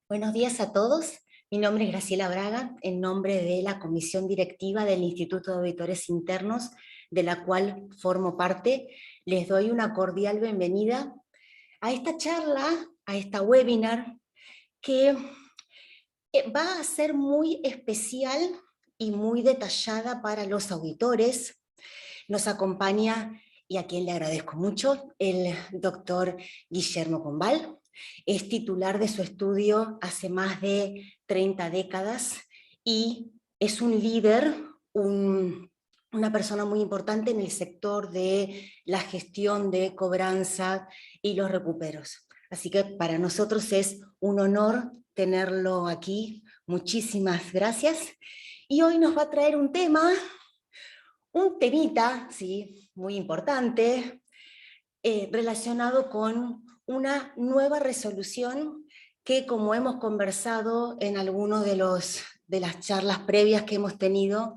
Buenos días a todos. Mi nombre es Graciela Braga, en nombre de la Comisión Directiva del Instituto de Auditores Internos, de la cual formo parte. Les doy una cordial bienvenida a esta charla, a esta webinar, que va a ser muy especial y muy detallada para los auditores. Nos acompaña, y a quien le agradezco mucho, el doctor Guillermo Combal. Es titular de su estudio hace más de 30 décadas y es un líder, una persona muy importante en el sector de la gestión de cobranza y los recuperos. Así que para nosotros es un honor tenerlo aquí. Muchísimas gracias. Y hoy nos va a traer un temita, sí, muy importante, relacionado con una nueva resolución que, como hemos conversado en algunos de las charlas previas que hemos tenido,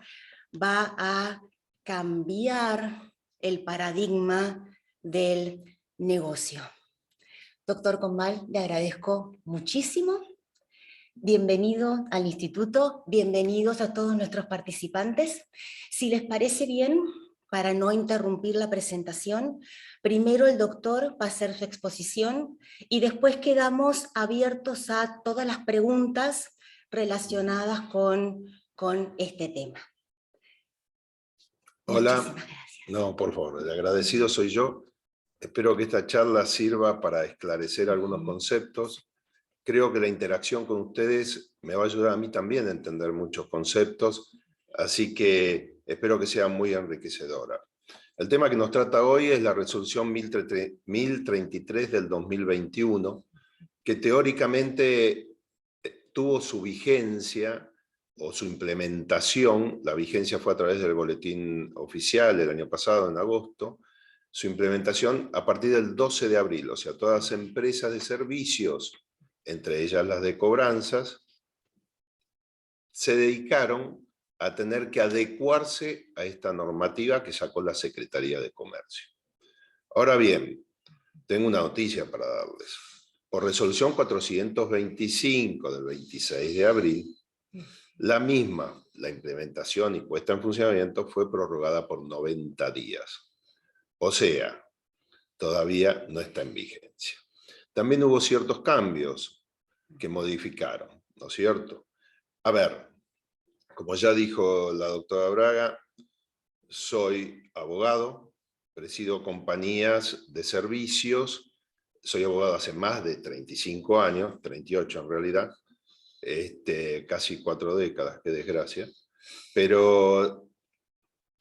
va a cambiar el paradigma del negocio. Doctor Combal, le agradezco muchísimo. Bienvenido al instituto, bienvenidos a todos nuestros participantes. Si les parece bien, para no interrumpir la presentación, primero el doctor va a hacer su exposición y después quedamos abiertos a todas las preguntas relacionadas con este tema. Hola, Muchísimas gracias. no, por favor, el agradecido soy yo. Espero que esta charla sirva para esclarecer algunos conceptos. Creo que la interacción con ustedes me va a ayudar a mí también a entender muchos conceptos, así que espero que sea muy enriquecedora. El tema que nos trata hoy es la resolución 1033 del 2021, que teóricamente tuvo su vigencia o su implementación. La vigencia fue a través del boletín oficial el año pasado, en agosto. Su implementación a partir del 12 de abril, o sea, todas las empresas de servicios, entre ellas las de cobranzas, se dedicaron a tener que adecuarse a esta normativa que sacó la Secretaría de Comercio. Ahora bien, tengo una noticia para darles. Por resolución 425 del 26 de abril, la misma, la implementación y puesta en funcionamiento fue prorrogada por 90 días. O sea, todavía no está en vigencia. También hubo ciertos cambios que modificaron, ¿no es cierto? A ver, como ya dijo la doctora Braga, soy abogado, presido compañías de servicios, soy abogado hace más de 35 años, 38 en realidad, casi 4 décadas, qué desgracia, pero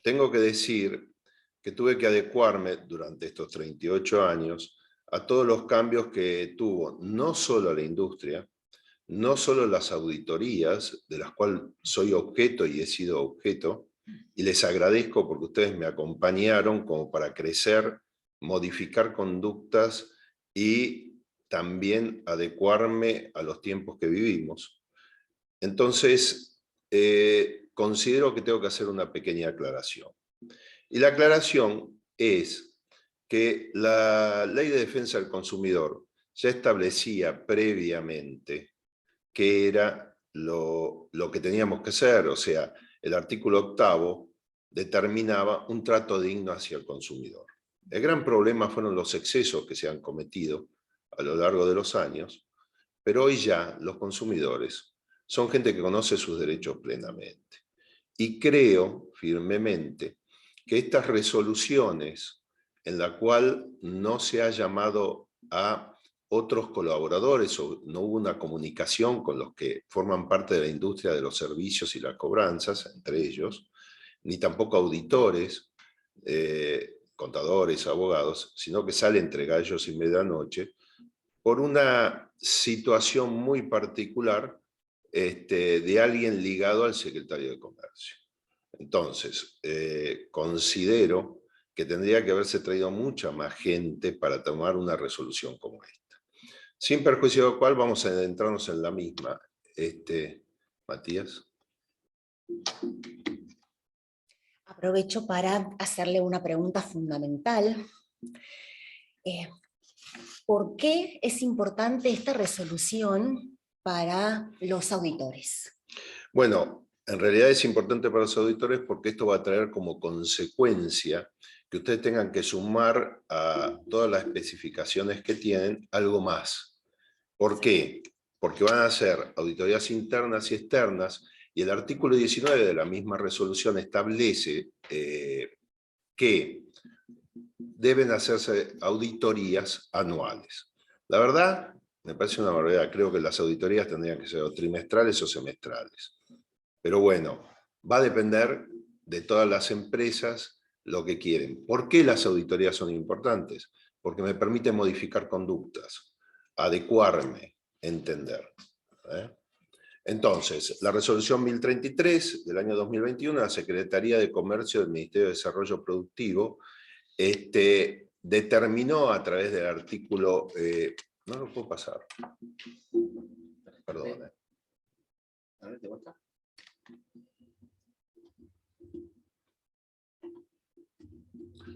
tengo que decir que tuve que adecuarme durante estos 38 años a todos los cambios que tuvo no solo la industria, no solo las auditorías, de las cuales soy objeto y he sido objeto, y les agradezco porque ustedes me acompañaron como para crecer, modificar conductas y también adecuarme a los tiempos que vivimos. Entonces, considero que tengo que hacer una pequeña aclaración. Y la aclaración es que la Ley de Defensa del Consumidor ya establecía previamente qué era lo que teníamos que hacer. O sea, el artículo 8º determinaba un trato digno hacia el consumidor. El gran problema fueron los excesos que se han cometido a lo largo de los años, pero hoy ya los consumidores son gente que conoce sus derechos plenamente. Y creo firmemente que estas resoluciones en la cual no se ha llamado a otros colaboradores o no hubo una comunicación con los que forman parte de la industria de los servicios y las cobranzas, entre ellos, ni tampoco auditores, contadores, abogados, sino que sale entre gallos y medianoche por una situación muy particular de alguien ligado al secretario de Comercio. Entonces, considero que tendría que haberse traído mucha más gente para tomar una resolución como esta. Sin perjuicio de lo cual, vamos a adentrarnos en la misma. Matías. Aprovecho para hacerle una pregunta fundamental. ¿Por qué es importante esta resolución para los auditores? Bueno, en realidad es importante para los auditores porque esto va a traer como consecuencia que ustedes tengan que sumar a todas las especificaciones que tienen algo más. ¿Por qué? Porque van a hacer auditorías internas y externas, y el artículo 19 de la misma resolución establece que deben hacerse auditorías anuales. La verdad, me parece una barbaridad. Creo que las auditorías tendrían que ser o trimestrales o semestrales. Pero bueno, va a depender de todas las empresas lo que quieren. ¿Por qué las auditorías son importantes? Porque me permiten modificar conductas, adecuarme, entender. Entonces, la resolución 1033 del año 2021, la Secretaría de Comercio del Ministerio de Desarrollo Productivo determinó a través del artículo... no lo puedo pasar. Perdón. A ver, ¿te gusta?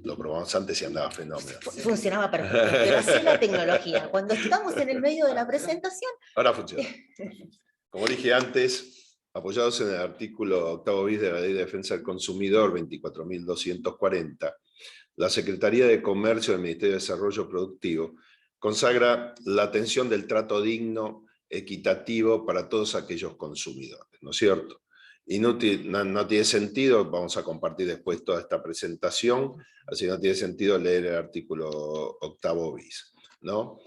Lo probamos antes y andaba fenómeno. Funcionaba perfecto, pero así es la tecnología. Cuando estamos en el medio de la presentación... Ahora funciona. Como dije antes, apoyados en el artículo 8º bis de la Ley de Defensa del Consumidor 24.240, la Secretaría de Comercio del Ministerio de Desarrollo Productivo consagra la atención del trato digno, equitativo para todos aquellos consumidores, ¿no es cierto? Inútil, no tiene sentido, vamos a compartir después toda esta presentación, así que no tiene sentido leer el artículo 8º bis, ¿no?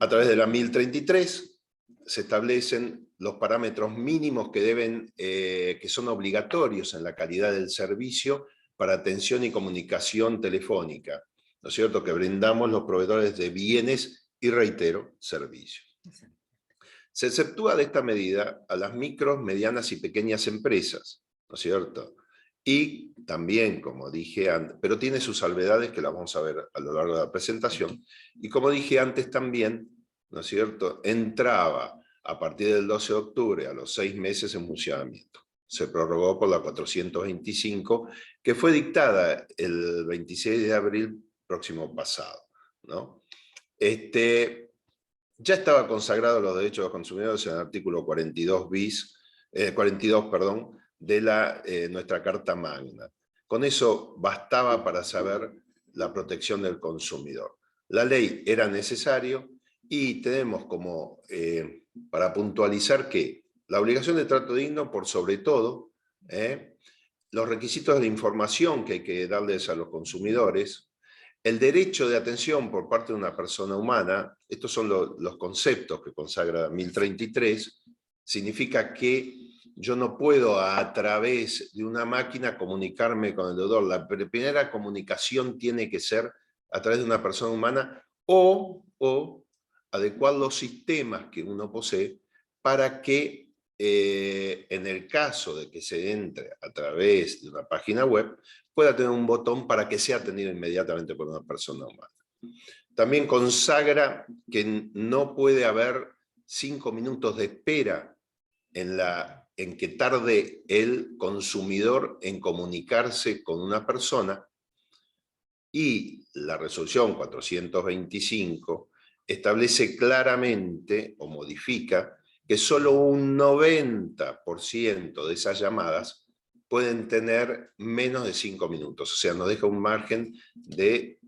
A través de la 1033 se establecen los parámetros mínimos que son obligatorios en la calidad del servicio para atención y comunicación telefónica, ¿no es cierto?, que brindamos los proveedores de bienes y, reitero, servicios. Se exceptúa de esta medida a las micros, medianas y pequeñas empresas, ¿no es cierto? Y también, como dije antes, pero tiene sus salvedades que las vamos a ver a lo largo de la presentación, y como dije antes también, ¿no es cierto?, entraba a partir del 12 de octubre a los 6 meses en funcionamiento. Se prorrogó por la 425, que fue dictada el 26 de abril próximo pasado, ¿no? Ya estaba consagrado los derechos de los consumidores en el artículo 42 bis, 42, perdón, de nuestra Carta Magna. Con eso bastaba para saber la protección del consumidor. La ley era necesario y tenemos como, para puntualizar, que la obligación de trato digno, por sobre todo, los requisitos de la información que hay que darles a los consumidores, el derecho de atención por parte de una persona humana, estos son los conceptos que consagra 1033, significa que yo no puedo a través de una máquina comunicarme con el deudor. La primera comunicación tiene que ser a través de una persona humana o adecuar los sistemas que uno posee para que en el caso de que se entre a través de una página web, pueda tener un botón para que sea atendido inmediatamente por una persona humana. También consagra que no puede haber 5 minutos de espera en que tarde el consumidor en comunicarse con una persona, y la resolución 425 establece claramente, o modifica, que solo un 90% de esas llamadas pueden tener menos de 5 minutos. O sea, nos deja un margen de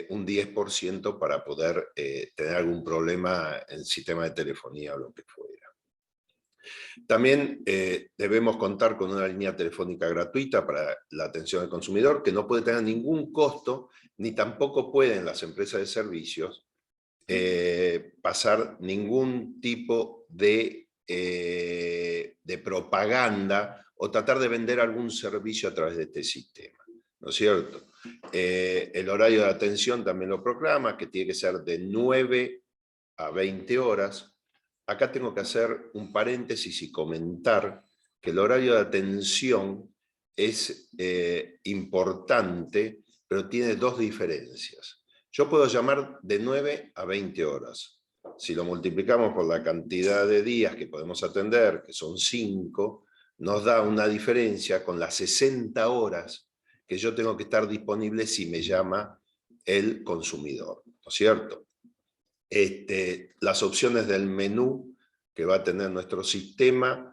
un 10% para poder tener algún problema en el sistema de telefonía o lo que fuera. También debemos contar con una línea telefónica gratuita para la atención al consumidor, que no puede tener ningún costo, ni tampoco pueden las empresas de servicios pasar ningún tipo de propaganda o tratar de vender algún servicio a través de este sistema, ¿no es cierto? El horario de atención también lo proclama, que tiene que ser de 9 a 20 horas. Acá tengo que hacer un paréntesis y comentar que el horario de atención es importante, pero tiene dos diferencias. Yo puedo llamar de 9 a 20 horas. Si lo multiplicamos por la cantidad de días que podemos atender, que son 5, nos da una diferencia con las 60 horas que yo tengo que estar disponible si me llama el consumidor, ¿no es cierto? Las opciones del menú que va a tener nuestro sistema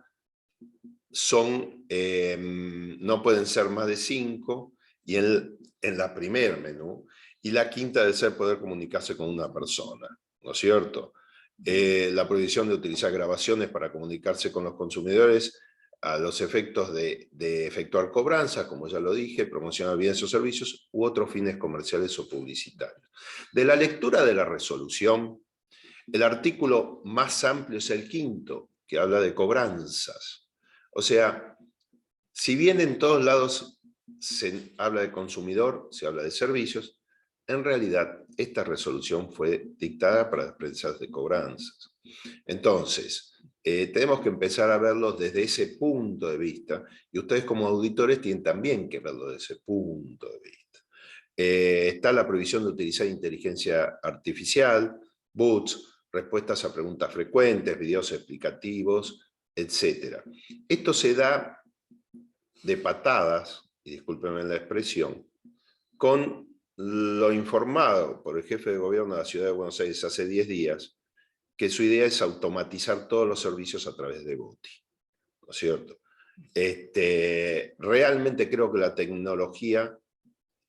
no pueden ser más de 5, y en la primer menú, y la quinta debe ser poder comunicarse con una persona, ¿no es cierto? La prohibición de utilizar grabaciones para comunicarse con los consumidores a los efectos de efectuar cobranzas, como ya lo dije, promocionar bienes o servicios, u otros fines comerciales o publicitarios. De la lectura de la resolución, el artículo más amplio es el 5º, que habla de cobranzas. O sea, si bien en todos lados se habla de consumidor, se habla de servicios, en realidad esta resolución fue dictada para las empresas de cobranzas. Entonces, tenemos que empezar a verlo desde ese punto de vista, y ustedes como auditores tienen también que verlo desde ese punto de vista. Está la prohibición de utilizar inteligencia artificial, bots, respuestas a preguntas frecuentes, videos explicativos, etc. Esto se da de patadas, y discúlpenme la expresión, con lo informado por el jefe de gobierno de la Ciudad de Buenos Aires hace 10 días, que su idea es automatizar todos los servicios a través de Boti, ¿no es cierto? Realmente creo que la tecnología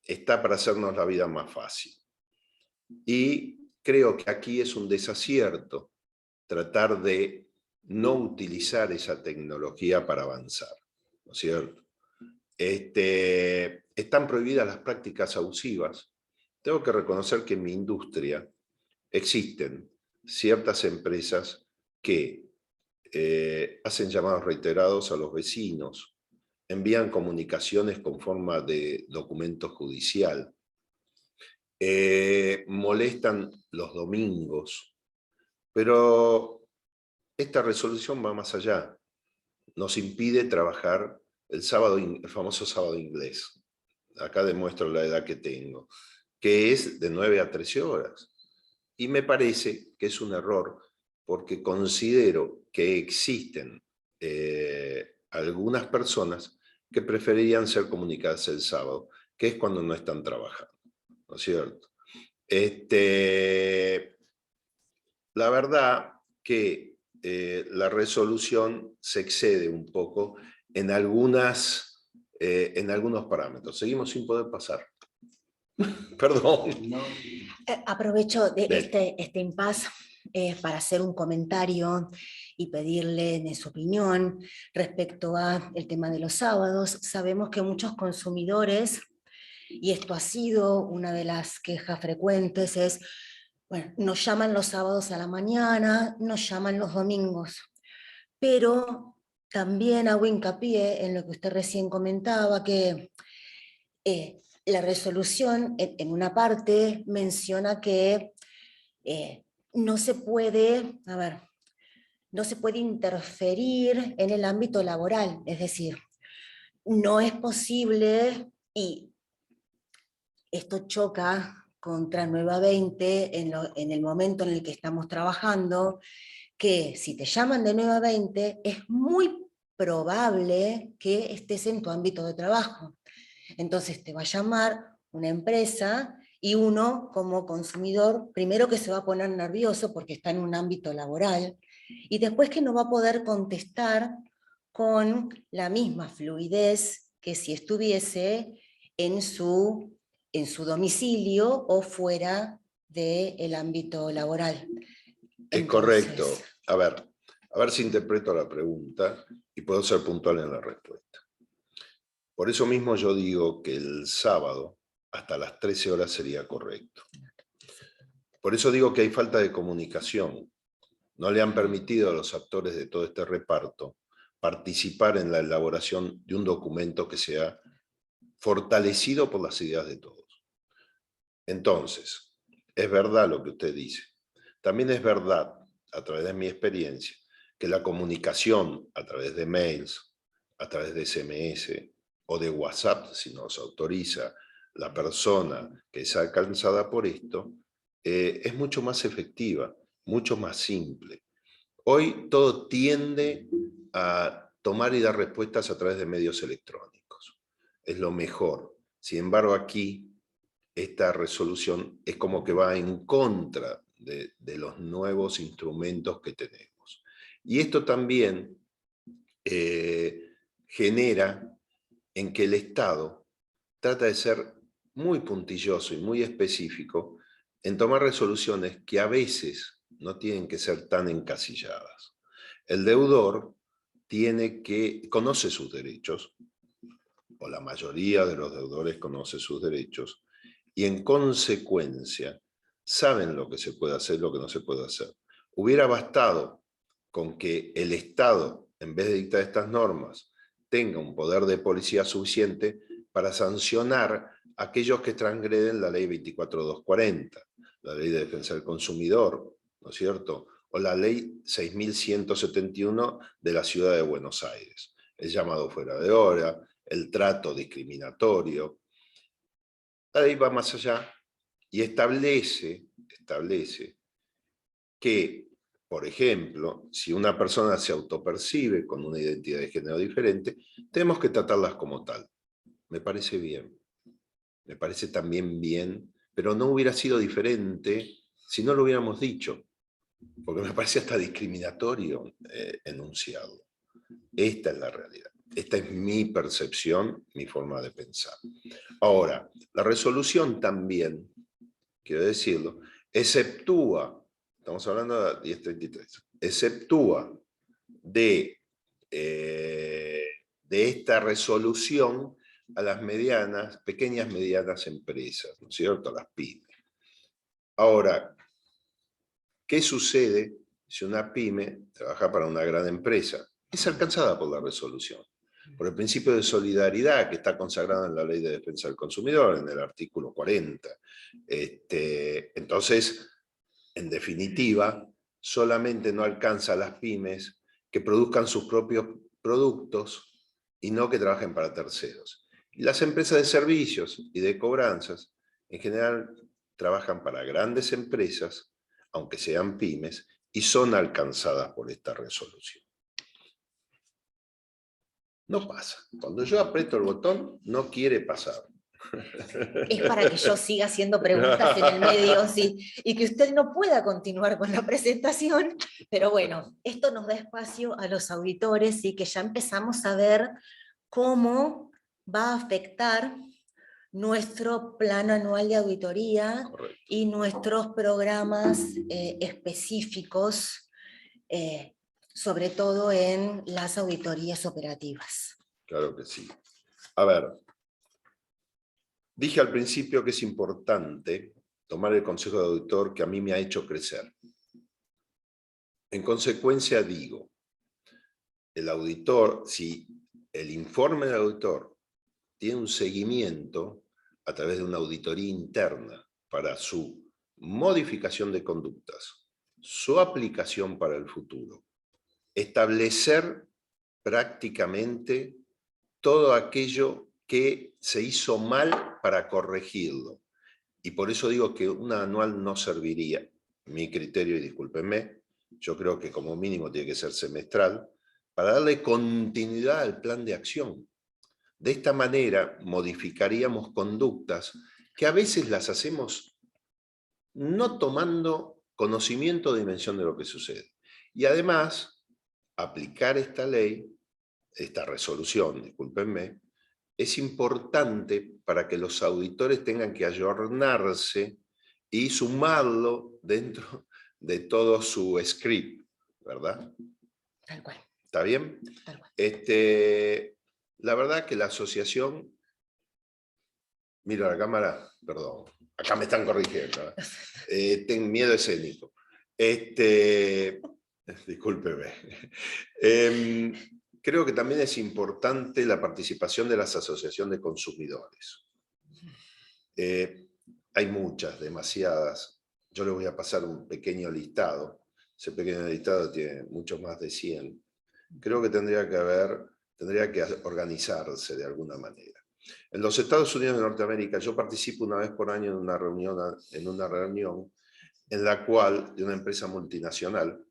está para hacernos la vida más fácil. Y creo que aquí es un desacierto tratar de no utilizar esa tecnología para avanzar, ¿no es cierto? Están prohibidas las prácticas abusivas. Tengo que reconocer que en mi industria existen ciertas empresas que hacen llamados reiterados a los vecinos, envían comunicaciones con forma de documento judicial, molestan los domingos, pero esta resolución va más allá. Nos impide trabajar el famoso sábado inglés. Acá demuestro la edad que tengo, que es de 9 a 13 horas. Y me parece que es un error, porque considero que existen algunas personas que preferirían ser comunicadas el sábado, que es cuando no están trabajando, ¿no es cierto? La verdad que la resolución se excede un poco en algunos parámetros. Seguimos sin poder pasar. Perdón. Aprovecho de este impasse para hacer un comentario y pedirle su opinión respecto al tema de los sábados. Sabemos que muchos consumidores, y esto ha sido una de las quejas frecuentes, es, bueno, nos llaman los sábados a la mañana, nos llaman los domingos, pero también hago hincapié en lo que usted recién comentaba, que la resolución en una parte menciona que no se puede, no se puede interferir en el ámbito laboral, es decir, no es posible, y esto choca contra Nueva 20 en el momento en el que estamos trabajando, que si te llaman de Nueva 20 es muy probable que estés en tu ámbito de trabajo. Entonces te va a llamar una empresa y uno como consumidor, primero que se va a poner nervioso porque está en un ámbito laboral, y después que no va a poder contestar con la misma fluidez que si estuviese en su domicilio o fuera del ámbito laboral. Es correcto. A ver si interpreto la pregunta y puedo ser puntual en la respuesta. Por eso mismo yo digo que el sábado hasta las 13 horas sería correcto. Por eso digo que hay falta de comunicación. No le han permitido a los actores de todo este reparto participar en la elaboración de un documento que sea fortalecido por las ideas de todos. Entonces, es verdad lo que usted dice. También es verdad, a través de mi experiencia, que la comunicación a través de mails, a través de SMS o de WhatsApp, si nos autoriza la persona que es alcanzada por esto, es mucho más efectiva, mucho más simple. Hoy todo tiende a tomar y dar respuestas a través de medios electrónicos. Es lo mejor. Sin embargo, aquí esta resolución es como que va en contra de los nuevos instrumentos que tenemos. Y esto también genera en que el Estado trata de ser muy puntilloso y muy específico en tomar resoluciones que a veces no tienen que ser tan encasilladas. El deudor conoce sus derechos, o la mayoría de los deudores conoce sus derechos, y en consecuencia saben lo que se puede hacer y lo que no se puede hacer. Hubiera bastado con que el Estado, en vez de dictar estas normas, tenga un poder de policía suficiente para sancionar a aquellos que transgreden la ley 24240, la ley de defensa del consumidor, ¿no es cierto?, o la ley 6171 de la ciudad de Buenos Aires, el llamado fuera de hora, el trato discriminatorio. La ley va más allá y establece que, por ejemplo, si una persona se autopercibe con una identidad de género diferente, tenemos que tratarlas como tal. Me parece bien. Me parece también bien, pero no hubiera sido diferente si no lo hubiéramos dicho, porque me parece hasta discriminatorio enunciado. Esta es la realidad. Esta es mi percepción, mi forma de pensar. Ahora, la resolución también, quiero decirlo, exceptúa, estamos hablando de 1033, exceptúa de esta resolución a las pequeñas medianas empresas, ¿no es cierto?, las pymes. Ahora, ¿qué sucede si una pyme trabaja para una gran empresa? Es alcanzada por la resolución, por el principio de solidaridad que está consagrado en la Ley de Defensa del Consumidor, en el artículo 40. Entonces, en definitiva, solamente no alcanza a las pymes que produzcan sus propios productos y no que trabajen para terceros. Y las empresas de servicios y de cobranzas, en general, trabajan para grandes empresas, aunque sean pymes, y son alcanzadas por esta resolución. No pasa. Cuando yo aprieto el botón, no quiere pasar. Es para que yo siga haciendo preguntas en el medio, sí, y que usted no pueda continuar con la presentación, pero bueno, esto nos da espacio a los auditores y que ya empezamos a ver cómo va a afectar nuestro plan anual de auditoría. Correcto. Y nuestros programas específicos, sobre todo en las auditorías operativas. Claro que sí. A ver, dije al principio que es importante tomar el consejo de auditor que a mí me ha hecho crecer. En consecuencia digo, el auditor, si el informe del auditor tiene un seguimiento a través de una auditoría interna para su modificación de conductas, su aplicación para el futuro, establecer prácticamente todo aquello que se hizo mal para corregirlo. Y por eso digo que una anual no serviría. Mi criterio, y discúlpenme, yo creo que como mínimo tiene que ser semestral, para darle continuidad al plan de acción. De esta manera modificaríamos conductas que a veces las hacemos no tomando conocimiento o dimensión de lo que sucede. Y además, aplicar esta ley, esta resolución, discúlpenme, es importante para que los auditores tengan que ayornarse y sumarlo dentro de todo su script, ¿verdad? Tal cual. ¿Está bien? Tal cual. La verdad que la asociación, miro a la cámara, perdón, acá me están corrigiendo, tengo miedo escénico. Discúlpeme. Creo que también es importante la participación de las asociaciones de consumidores. Hay muchas, demasiadas. Yo les voy a pasar un pequeño listado. Ese pequeño listado tiene mucho más de 100. Creo que tendría que organizarse de alguna manera. En los Estados Unidos de Norteamérica, yo participo una vez por año en una reunión en la cual, de una empresa multinacional,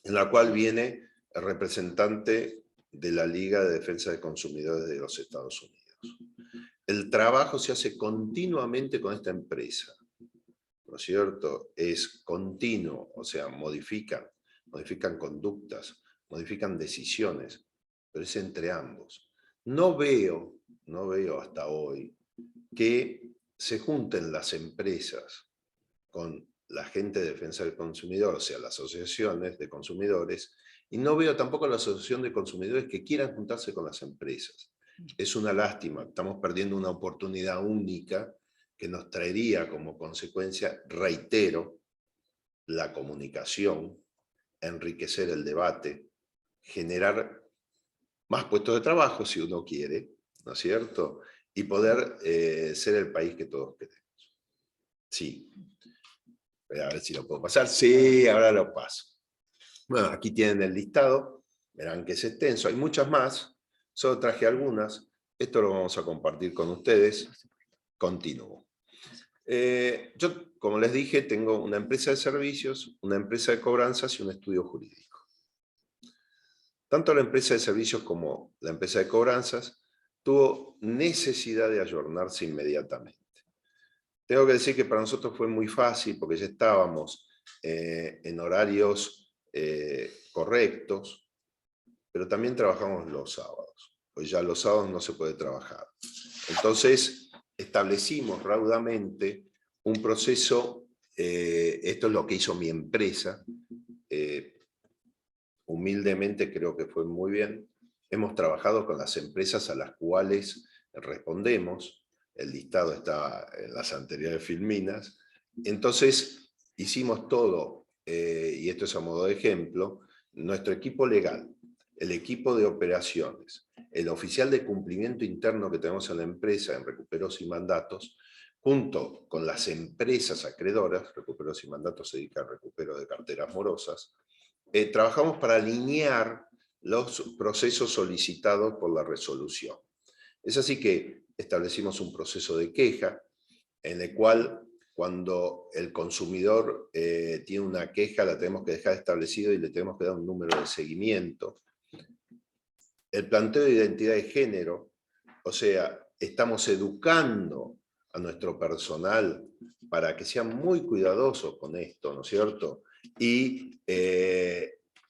en la cual viene el representante de la Liga de Defensa de Consumidores de los Estados Unidos. El trabajo se hace continuamente con esta empresa, ¿no es cierto? Es continuo, o sea, modifican modifican conductas, modifican decisiones, pero es entre ambos. No veo hasta hoy que se junten las empresas con la gente de defensa del consumidor, o sea, las asociaciones de consumidores, y no veo tampoco la asociación de consumidores que quieran juntarse con las empresas. Es una lástima, estamos perdiendo una oportunidad única que nos traería como consecuencia, reitero, la comunicación, enriquecer el debate, generar más puestos de trabajo si uno quiere, ¿no es cierto? Y poder ser el país que todos queremos. Sí. A ver si lo puedo pasar. Sí, ahora lo paso. Bueno, aquí tienen el listado. Verán que es extenso. Hay muchas más. Solo traje algunas. Esto lo vamos a compartir con ustedes. Continúo. Yo, como les dije, tengo una empresa de servicios, una empresa de cobranzas y un estudio jurídico. Tanto la empresa de servicios como la empresa de cobranzas tuvo necesidad de ayornarse inmediatamente. Tengo que decir que para nosotros fue muy fácil porque ya estábamos en horarios correctos, pero también trabajamos los sábados. Pues ya los sábados no se puede trabajar. Entonces establecimos raudamente un proceso, esto es lo que hizo mi empresa, humildemente creo que fue muy bien. Hemos trabajado con las empresas a las cuales respondemos, el listado está en las anteriores filminas, entonces hicimos todo, y esto es a modo de ejemplo, nuestro equipo legal, el equipo de operaciones, el oficial de cumplimiento interno que tenemos en la empresa en recuperos y mandatos, junto con las empresas acreedoras, recuperos y mandatos se dedica al recupero de carteras morosas, trabajamos para alinear los procesos solicitados por la resolución. Es así que establecimos un proceso de queja en el cual cuando el consumidor tiene una queja la tenemos que dejar establecida y le tenemos que dar un número de seguimiento. El planteo de identidad de género, o sea, estamos educando a nuestro personal para que sean muy cuidadosos con esto, ¿no es cierto? Y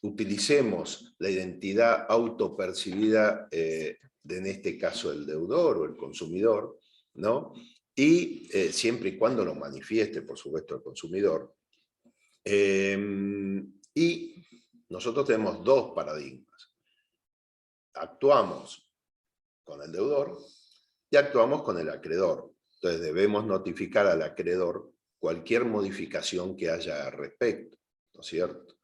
utilicemos la identidad autopercibida en este caso el deudor o el consumidor, ¿no? Y siempre y cuando lo manifieste, por supuesto, el consumidor. Y nosotros tenemos dos paradigmas. Actuamos con el deudor y actuamos con el acreedor. Entonces debemos notificar al acreedor cualquier modificación que haya al respecto, ¿no es cierto?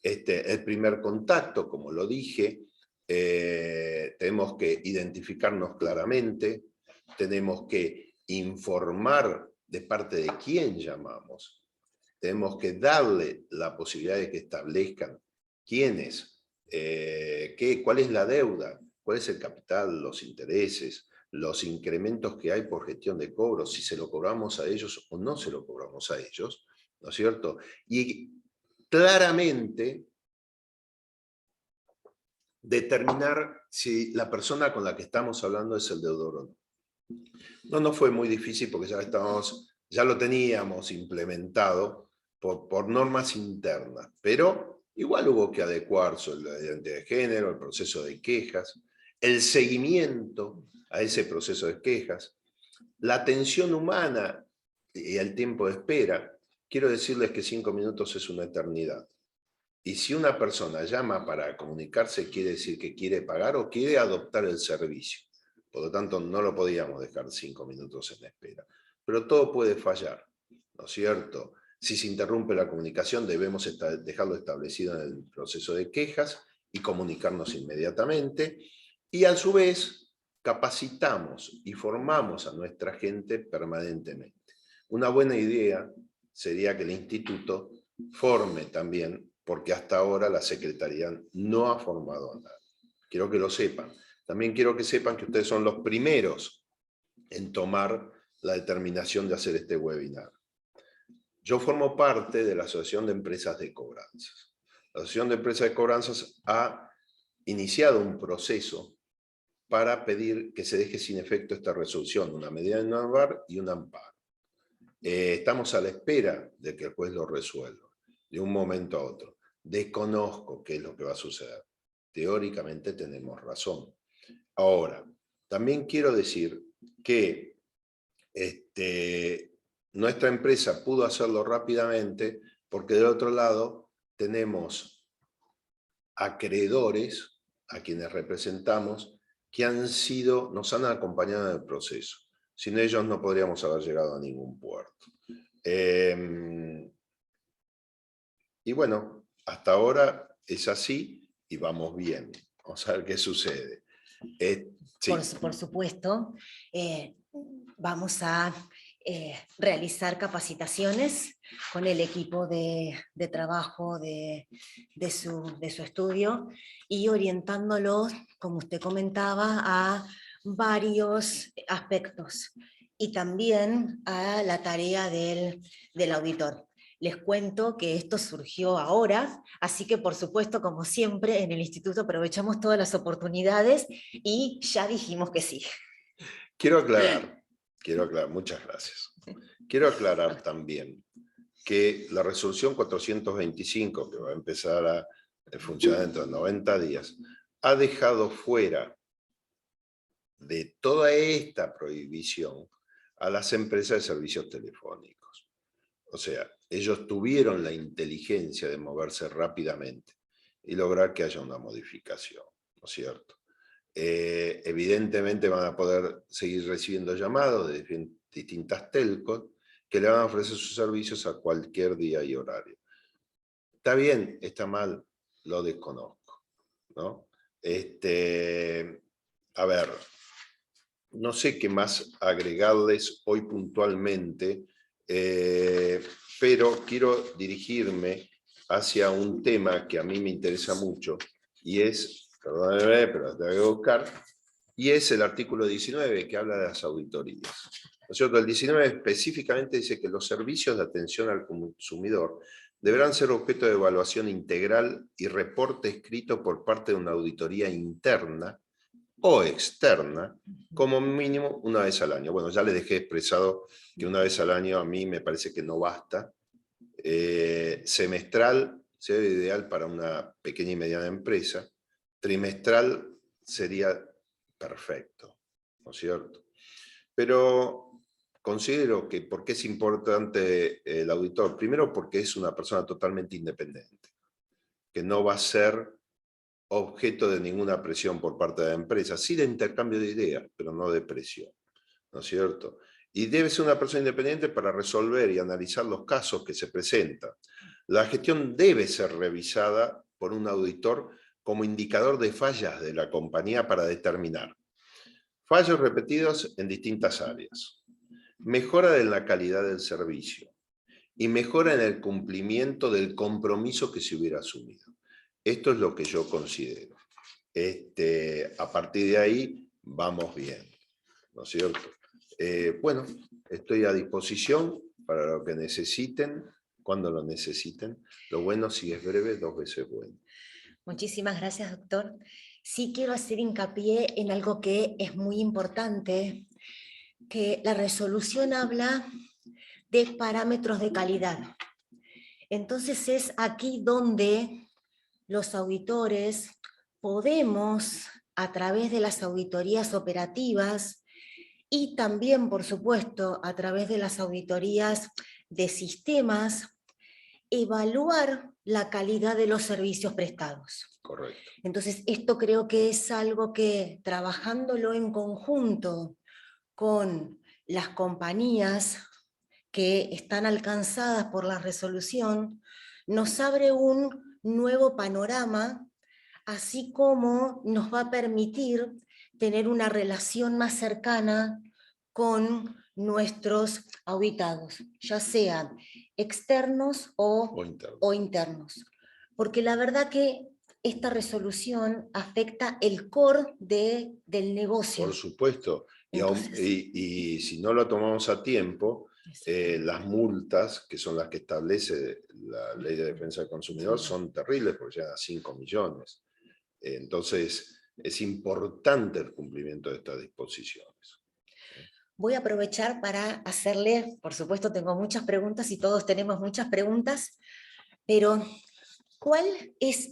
El primer contacto, como lo dije, tenemos que identificarnos claramente, tenemos que informar de parte de quién llamamos, tenemos que darle la posibilidad de que establezcan quiénes, cuál es la deuda, cuál es el capital, los intereses, los incrementos que hay por gestión de cobros, si se lo cobramos a ellos o no se lo cobramos a ellos, ¿no es cierto? Y claramente determinar si la persona con la que estamos hablando es el deudor o no. No fue muy difícil porque ya lo teníamos implementado por normas internas, pero igual hubo que adecuar la identidad de género, el proceso de quejas, el seguimiento a ese proceso de quejas, la atención humana y el tiempo de espera. Quiero decirles que 5 minutos es una eternidad. Y si una persona llama para comunicarse, quiere decir que quiere pagar o quiere adoptar el servicio. Por lo tanto, no lo podíamos dejar 5 minutos en espera. Pero todo puede fallar, ¿no es cierto? Si se interrumpe la comunicación, debemos dejarlo establecido en el proceso de quejas y comunicarnos inmediatamente. Y a su vez, capacitamos y formamos a nuestra gente permanentemente. Una buena idea sería que el instituto forme también, porque hasta ahora la Secretaría no ha formado a nadie. Quiero que lo sepan. También quiero que sepan que ustedes son los primeros en tomar la determinación de hacer este webinar. Yo formo parte de la Asociación de Empresas de Cobranzas. La Asociación de Empresas de Cobranzas ha iniciado un proceso para pedir que se deje sin efecto esta resolución, una medida de no amparo y un amparo. Estamos a la espera de que el juez lo resuelva, de un momento a otro. Desconozco qué es lo que va a suceder. Teóricamente tenemos razón. Ahora, también quiero decir que nuestra empresa pudo hacerlo rápidamente porque del otro lado tenemos acreedores a quienes representamos que nos han acompañado en el proceso. Sin ellos no podríamos haber llegado a ningún puerto. Y bueno, hasta ahora es así y vamos bien. Vamos a ver qué sucede. Sí. Por supuesto, vamos a realizar capacitaciones con el equipo de trabajo de su estudio y orientándolos, como usted comentaba, a varios aspectos y también a la tarea del auditor. Les cuento que esto surgió ahora, así que por supuesto, como siempre, en el instituto aprovechamos todas las oportunidades y ya dijimos que sí. Quiero aclarar, muchas gracias. Quiero aclarar también que la resolución 425, que va a empezar a funcionar dentro de 90 días, ha dejado fuera de toda esta prohibición a las empresas de servicios telefónicos. O sea, ellos tuvieron la inteligencia de moverse rápidamente y lograr que haya una modificación, ¿no es cierto? Evidentemente van a poder seguir recibiendo llamados de distintas telcos que le van a ofrecer sus servicios a cualquier día y horario. ¿Está bien? ¿Está mal? Lo desconozco, ¿no? A ver, no sé qué más agregarles hoy puntualmente, pero quiero dirigirme hacia un tema que a mí me interesa mucho, y es, perdónenme, pero la tengo que buscar, y es el artículo 19, que habla de las auditorías. ¿No es cierto? El 19 específicamente dice que los servicios de atención al consumidor deberán ser objeto de evaluación integral y reporte escrito por parte de una auditoría interna o externa, como mínimo una vez al año. Bueno, ya les dejé expresado que una vez al año a mí me parece que no basta. Semestral sería ideal para una pequeña y mediana empresa. Trimestral sería perfecto, ¿no es cierto? Pero considero que, ¿por qué es importante el auditor? Primero porque es una persona totalmente independiente, que no va a ser objeto de ninguna presión por parte de la empresa, sí de intercambio de ideas, pero no de presión, ¿no es cierto? Y debe ser una persona independiente para resolver y analizar los casos que se presentan. La gestión debe ser revisada por un auditor como indicador de fallas de la compañía para determinar fallos repetidos en distintas áreas, mejora de la calidad del servicio y mejora en el cumplimiento del compromiso que se hubiera asumido. Esto es lo que yo considero. A partir de ahí vamos bien, ¿no es cierto? Bueno, estoy a disposición para lo que necesiten, cuando lo necesiten. Lo bueno, si es breve, 2 veces bueno. Muchísimas gracias, doctor. Sí quiero hacer hincapié en algo que es muy importante, que la resolución habla de parámetros de calidad. Entonces es aquí donde los auditores podemos, a través de las auditorías operativas y también, por supuesto, a través de las auditorías de sistemas, evaluar la calidad de los servicios prestados. Correcto. Entonces, esto creo que es algo que, trabajándolo en conjunto con las compañías que están alcanzadas por la resolución, nos abre un nuevo panorama, así como nos va a permitir tener una relación más cercana con nuestros auditados, ya sean externos o internos. Porque la verdad que esta resolución afecta el core del negocio. Por supuesto. Entonces, y si no lo tomamos a tiempo, las multas, que son las que establece la Ley de Defensa del Consumidor, son terribles porque llegan a 5 millones. Entonces, es importante el cumplimiento de estas disposiciones. Voy a aprovechar para hacerle, por supuesto tengo muchas preguntas y todos tenemos muchas preguntas, pero ¿Cuál es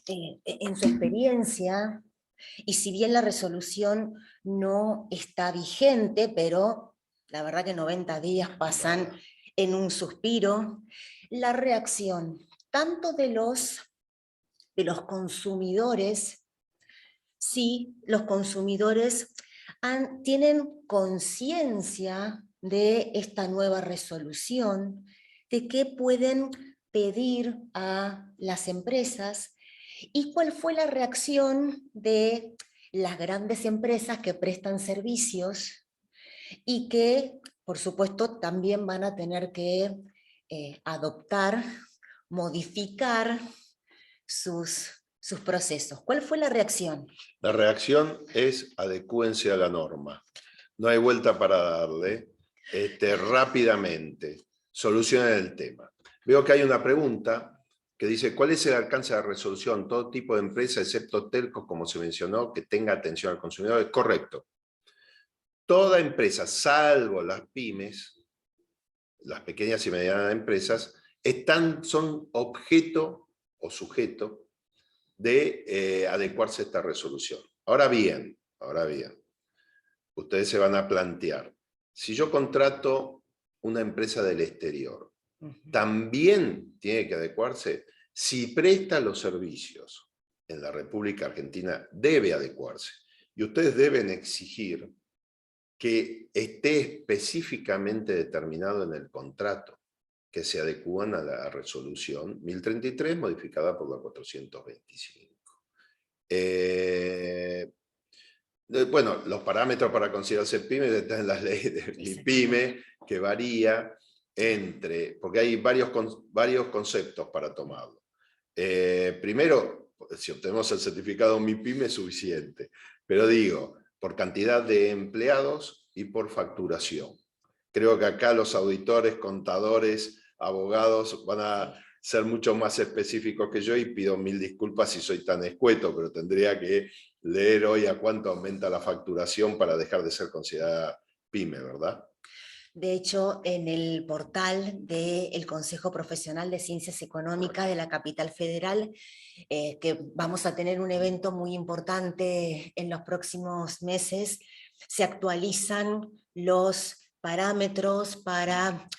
en su experiencia, y si bien la resolución no está vigente, pero la verdad que 90 días pasan en un suspiro, la reacción tanto de los consumidores, si los consumidores tienen conciencia de esta nueva resolución, de qué pueden pedir a las empresas, y cuál fue la reacción de las grandes empresas que prestan servicios y que, por supuesto, también van a tener que adoptar, modificar sus procesos. ¿Cuál fue la reacción? La reacción es adecúense a la norma. No hay vuelta para darle. Rápidamente, solucionen el tema. Veo que hay una pregunta que dice, ¿cuál es el alcance de la resolución? Todo tipo de empresa, excepto telcos, como se mencionó, que tenga atención al consumidor. Es correcto. Toda empresa, salvo las pymes, las pequeñas y medianas empresas, son objeto o sujeto de adecuarse a esta resolución. Ahora bien, ustedes se van a plantear, si yo contrato una empresa del exterior, también tiene que adecuarse. Si presta los servicios en la República Argentina, debe adecuarse. Y ustedes deben exigir que esté específicamente determinado en el contrato, que se adecúan a la resolución 1033 modificada por la 425. Bueno, los parámetros para considerarse pyme están en las leyes de MIPYME, que varía porque hay varios conceptos para tomarlo. Primero, si obtenemos el certificado MIPYME es suficiente, pero digo, por cantidad de empleados y por facturación. Creo que acá los auditores, contadores, abogados van a ser mucho más específicos que yo, y pido 1000 disculpas si soy tan escueto, pero tendría que leer hoy a cuánto aumenta la facturación para dejar de ser considerada pyme, ¿verdad? De hecho, en el portal del Consejo Profesional de Ciencias Económicas de la Capital Federal, que vamos a tener un evento muy importante en los próximos meses, se actualizan los parámetros para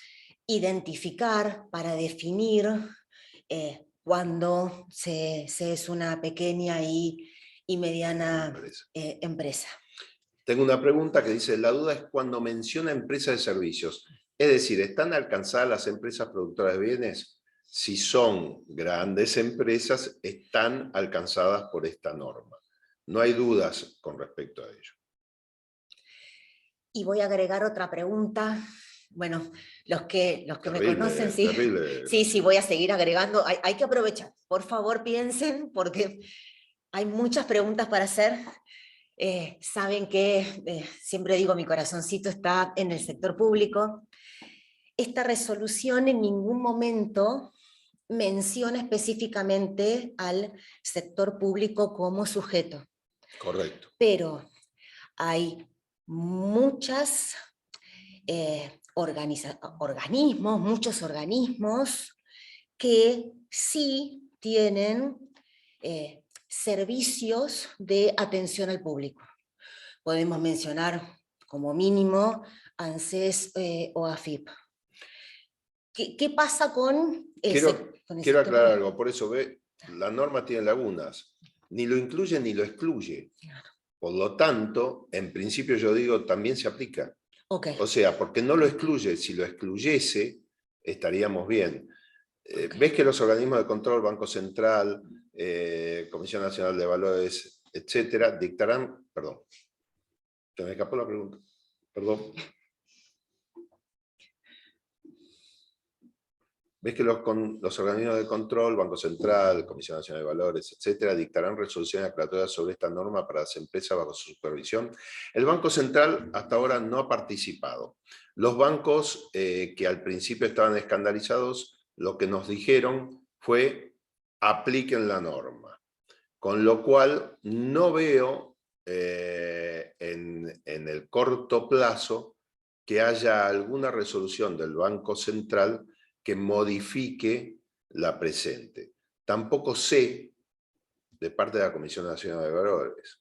identificar, para definir cuando se es una pequeña y mediana empresa. Tengo una pregunta que dice, la duda es cuando menciona empresa de servicios. Es decir, ¿están alcanzadas las empresas productoras de bienes? Si son grandes empresas, están alcanzadas por esta norma. No hay dudas con respecto a ello. Y voy a agregar otra pregunta. Bueno, los que Terrible, me conocen, sí. Terrible. Sí, voy a seguir agregando. Hay que aprovechar. Por favor, piensen, porque hay muchas preguntas para hacer. Saben que siempre digo, mi corazoncito está en el sector público. Esta resolución en ningún momento menciona específicamente al sector público como sujeto. Correcto. Pero hay muchos organismos que sí tienen servicios de atención al público. Podemos mencionar como mínimo ANSES o AFIP. ¿Qué pasa con Quiero aclarar algo, por eso la norma tiene lagunas. Ni lo incluye ni lo excluye. Claro. Por lo tanto, en principio yo digo, también se aplica. Okay. O sea, porque no lo excluye. Si lo excluyese, estaríamos bien. Okay. ¿Ves que los organismos de control, Banco Central, Comisión Nacional de Valores, etcétera, dictarán... Perdón, se me escapó la pregunta. Perdón. ¿Ves que los organismos de control, Banco Central, Comisión Nacional de Valores, etcétera, dictarán resoluciones aclaratorias sobre esta norma para las empresas bajo su supervisión? El Banco Central hasta ahora no ha participado. Los bancos que al principio estaban escandalizados, lo que nos dijeron fue apliquen la norma. Con lo cual no veo en el corto plazo que haya alguna resolución del Banco Central que modifique la presente. Tampoco sé, de parte de la Comisión Nacional de Valores,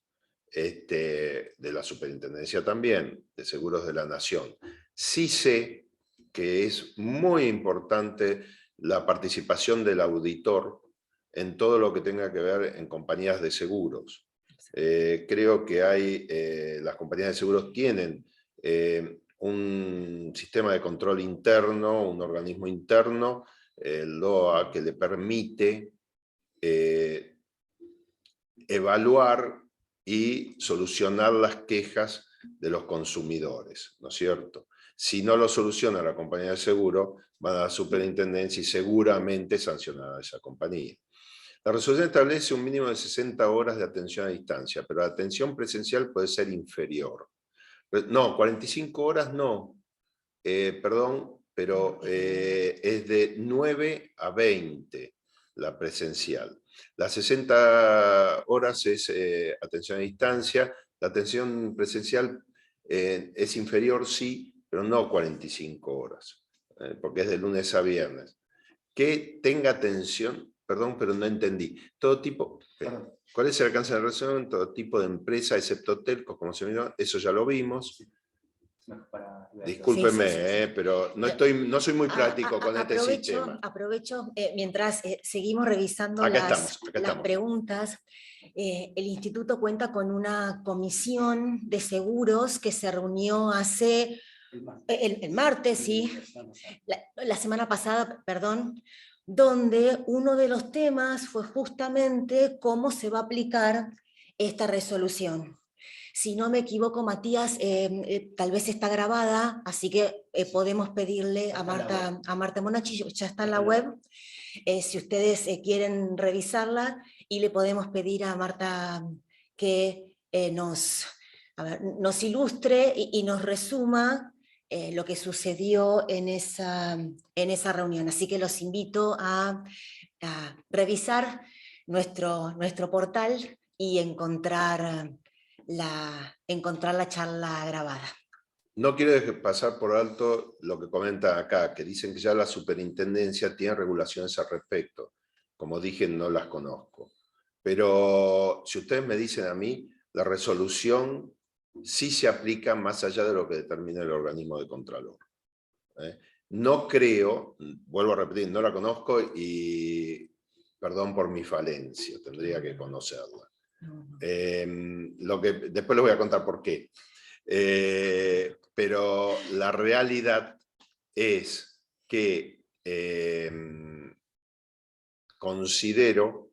de la Superintendencia también, de Seguros de la Nación, sí sé que es muy importante la participación del auditor en todo lo que tenga que ver en compañías de seguros. Creo que las compañías de seguros tienen un sistema de control interno, un organismo interno, el DOA, que le permite evaluar y solucionar las quejas de los consumidores, ¿no es cierto? Si no lo soluciona la compañía de seguro, van a la superintendencia y seguramente sancionará a esa compañía. La resolución establece un mínimo de 60 horas de atención a distancia, pero la atención presencial puede ser inferior. No, 45 horas no, perdón, pero es de 9 a 20 la presencial. Las 60 horas es atención a distancia, la atención presencial es inferior, sí, pero no 45 horas, porque es de lunes a viernes. Que tenga atención, perdón, pero no entendí, todo tipo, ¿cuál es el alcance de la resolución? Todo tipo de empresa, excepto telcos, como se me eso ya lo vimos. Discúlpeme, Sí. pero no soy muy práctico con este sistema. Aprovecho mientras seguimos revisando Acá las estamos. preguntas. El instituto cuenta con una comisión de seguros que se reunió hace el martes, sí, la semana pasada, perdón, donde uno de los temas fue justamente cómo se va a aplicar esta resolución. Si no me equivoco, Matías, tal vez está grabada, así que podemos pedirle a Marta Monachi, ya está en la web, si ustedes quieren revisarla, y le podemos pedir a Marta que nos ilustre y nos resuma lo que sucedió en esa reunión. Así que los invito a revisar nuestro portal y encontrar la charla grabada. No quiero pasar por alto lo que comentan acá, que dicen que ya la superintendencia tiene regulaciones al respecto. Como dije, no las conozco. Pero si ustedes me dicen a mí, la resolución sí se aplica más allá de lo que determina el organismo de Contralor. No creo, vuelvo a repetir, no la conozco y perdón por mi falencia, tendría que conocerla. Después les voy a contar por qué. Pero la realidad es que considero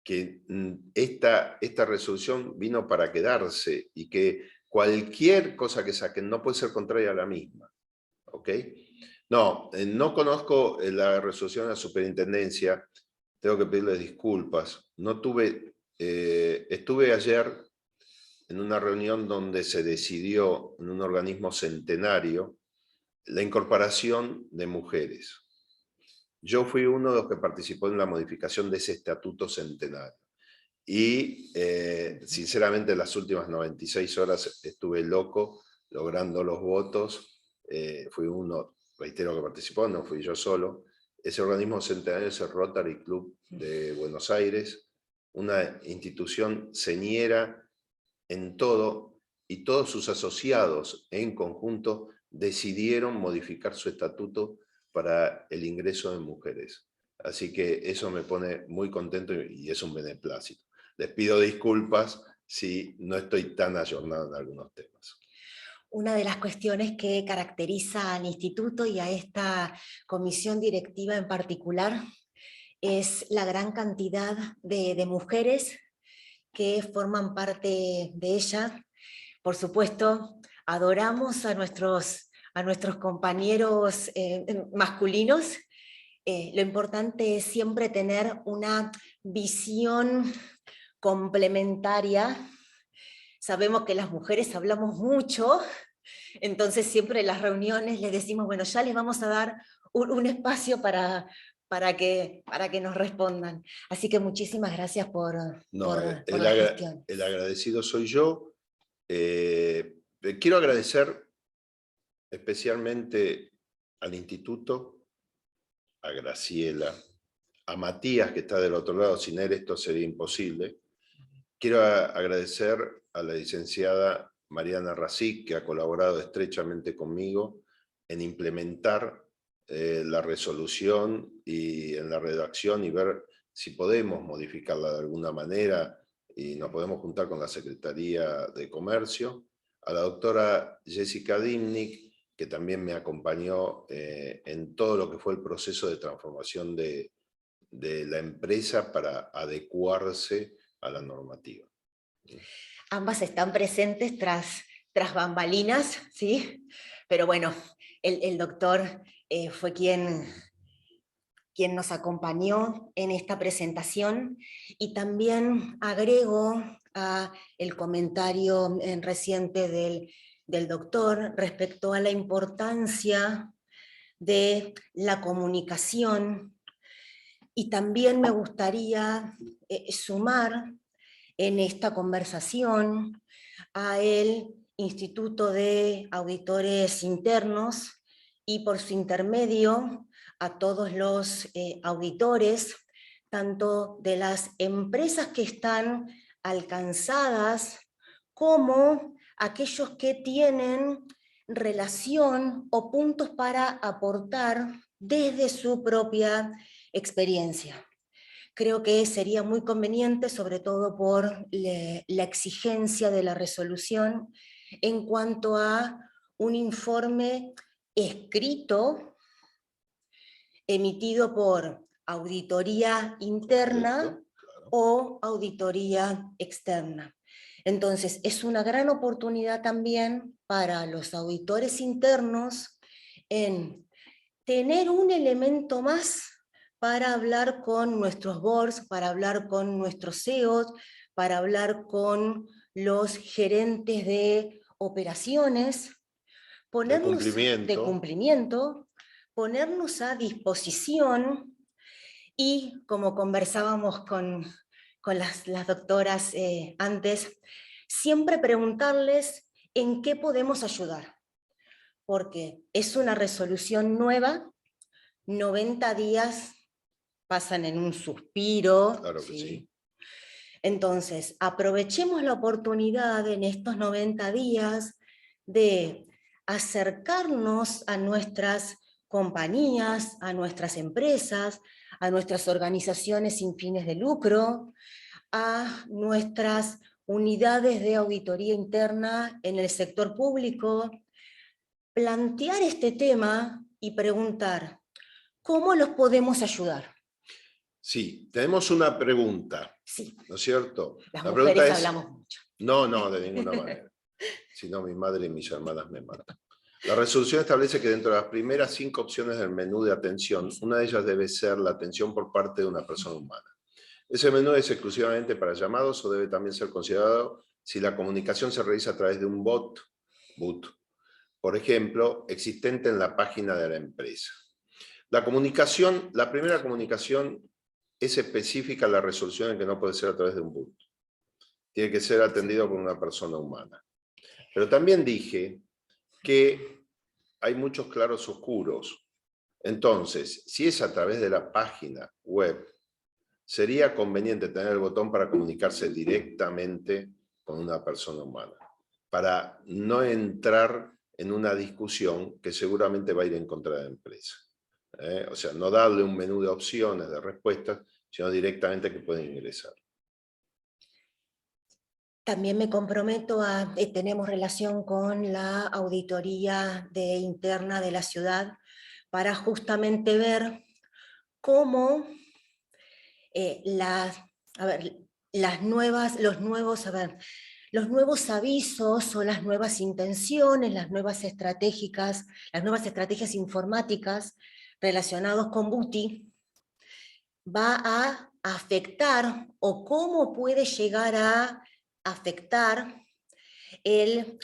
que esta resolución vino para quedarse y que cualquier cosa que saquen no puede ser contraria a la misma. ¿Ok? No, no conozco la resolución de la superintendencia, tengo que pedirles disculpas. No estuve ayer en una reunión donde se decidió en un organismo centenario la incorporación de mujeres. Yo fui uno de los que participó en la modificación de ese estatuto centenario. Y sinceramente en las últimas 96 horas estuve loco logrando los votos. Fui uno, reitero, que participó, no fui yo solo. Ese organismo centenario es el Rotary Club de Buenos Aires, una institución señera en todo, y todos sus asociados en conjunto decidieron modificar su estatuto para el ingreso de mujeres. Así que eso me pone muy contento y es un beneplácito. Les pido disculpas si no estoy tan ayornado en algunos temas. Una de las cuestiones que caracteriza al instituto y a esta comisión directiva en particular es la gran cantidad de mujeres que forman parte de ella. Por supuesto, adoramos a nuestros compañeros masculinos. Lo importante es siempre tener una visión complementaria. Sabemos que las mujeres hablamos mucho, entonces siempre en las reuniones les decimos, bueno, ya les vamos a dar un espacio para que nos respondan. Así que muchísimas gracias por la gestión. El agradecido soy yo. Quiero agradecer especialmente al instituto, a Graciela, a Matías, que está del otro lado. Sin él esto sería imposible. Quiero agradecer a la licenciada Mariana Rasic, que ha colaborado estrechamente conmigo en implementar la resolución y en la redacción, y ver si podemos modificarla de alguna manera, y nos podemos juntar con la Secretaría de Comercio. A la doctora Jessica Dimnik, que también me acompañó en todo lo que fue el proceso de transformación de la empresa para adecuarse a la normativa. Ambas están presentes tras bambalinas, ¿sí? Pero bueno, el doctor fue quien nos acompañó en esta presentación, y también agrego a el comentario reciente del doctor respecto a la importancia de la comunicación, y también me gustaría sumar en esta conversación a el Instituto de Auditores Internos, y por su intermedio a todos los auditores, tanto de las empresas que están alcanzadas como aquellos que tienen relación o puntos para aportar desde su propia experiencia. Creo que sería muy conveniente, sobre todo por la exigencia de la resolución, en cuanto a un informe escrito emitido por auditoría interna. Correcto, claro. O auditoría externa. Entonces, es una gran oportunidad también para los auditores internos en tener un elemento más para hablar con nuestros boards, para hablar con nuestros CEOs, para hablar con los gerentes de operaciones, ponernos de cumplimiento, ponernos a disposición, y como conversábamos con las doctoras antes, siempre preguntarles en qué podemos ayudar, porque es una resolución nueva, 90 días pasan en un suspiro. Claro que ¿sí? Sí. Entonces, aprovechemos la oportunidad en estos 90 días de acercarnos a nuestras compañías, a nuestras empresas, a nuestras organizaciones sin fines de lucro, a nuestras unidades de auditoría interna en el sector público, plantear este tema y preguntar, ¿cómo los podemos ayudar? Sí, tenemos una pregunta, Sí. ¿no es cierto? Las La mujeres pregunta es, hablamos mucho. No, de ninguna manera. Si no, mi madre y mis hermanas me matan. La resolución establece que dentro de las primeras 5 opciones del menú de atención, una de ellas debe ser la atención por parte de una persona humana. ¿Ese menú es exclusivamente para llamados o debe también ser considerado si la comunicación se realiza a través de un bot, por ejemplo, existente en la página de la empresa? La primera comunicación es específica en la resolución en que no puede ser a través de un bot. Tiene que ser atendido por una persona humana. Pero también dije que hay muchos claros oscuros. Entonces, si es a través de la página web, sería conveniente tener el botón para comunicarse directamente con una persona humana, para no entrar en una discusión que seguramente va a ir en contra de la empresa. O sea, no darle un menú de opciones, de respuestas, sino directamente que pueden ingresar. También me comprometo a, tenemos relación con la auditoría interna de la ciudad para justamente ver cómo los nuevos avisos o las nuevas intenciones, las nuevas estrategias informáticas relacionados con Buti va a afectar, o cómo puede llegar a afectar el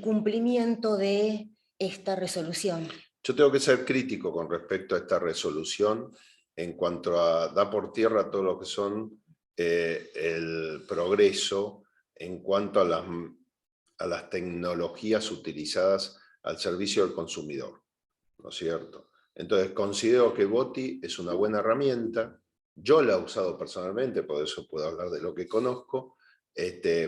cumplimiento de esta resolución. Yo tengo que ser crítico con respecto a esta resolución en cuanto a da por tierra todo lo que son el progreso en cuanto a las tecnologías utilizadas al servicio del consumidor, ¿no es cierto? Entonces considero que Boti es una buena herramienta. Yo la he usado personalmente, por eso puedo hablar de lo que conozco,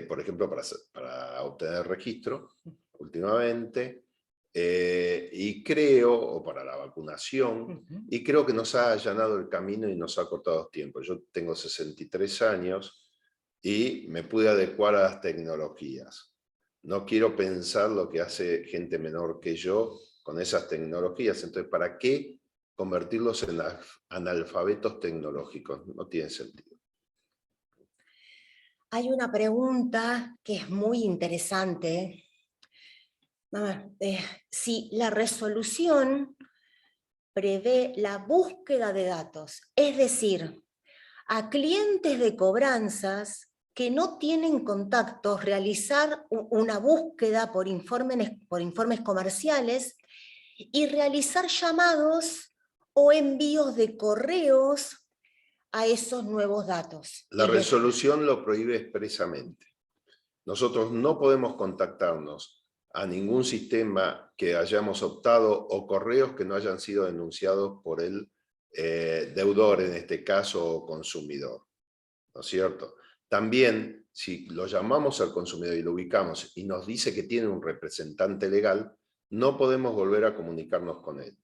por ejemplo, para obtener registro últimamente, y creo, o para la vacunación, y creo que nos ha allanado el camino y nos ha cortado tiempo. Yo tengo 63 años y me pude adecuar a las tecnologías. No quiero pensar lo que hace gente menor que yo con esas tecnologías. Entonces, ¿para qué convertirlos en analfabetos tecnológicos? No tiene sentido. Hay una pregunta que es muy interesante. A ver, si la resolución prevé la búsqueda de datos, es decir, a clientes de cobranzas que no tienen contactos, realizar una búsqueda por informes comerciales y realizar llamados o envíos de correos a esos nuevos datos. La resolución lo prohíbe expresamente. Nosotros no podemos contactarnos a ningún sistema que hayamos optado o correos que no hayan sido denunciados por el deudor, en este caso, o consumidor. ¿No es cierto? También, si lo llamamos al consumidor y lo ubicamos y nos dice que tiene un representante legal, no podemos volver a comunicarnos con él.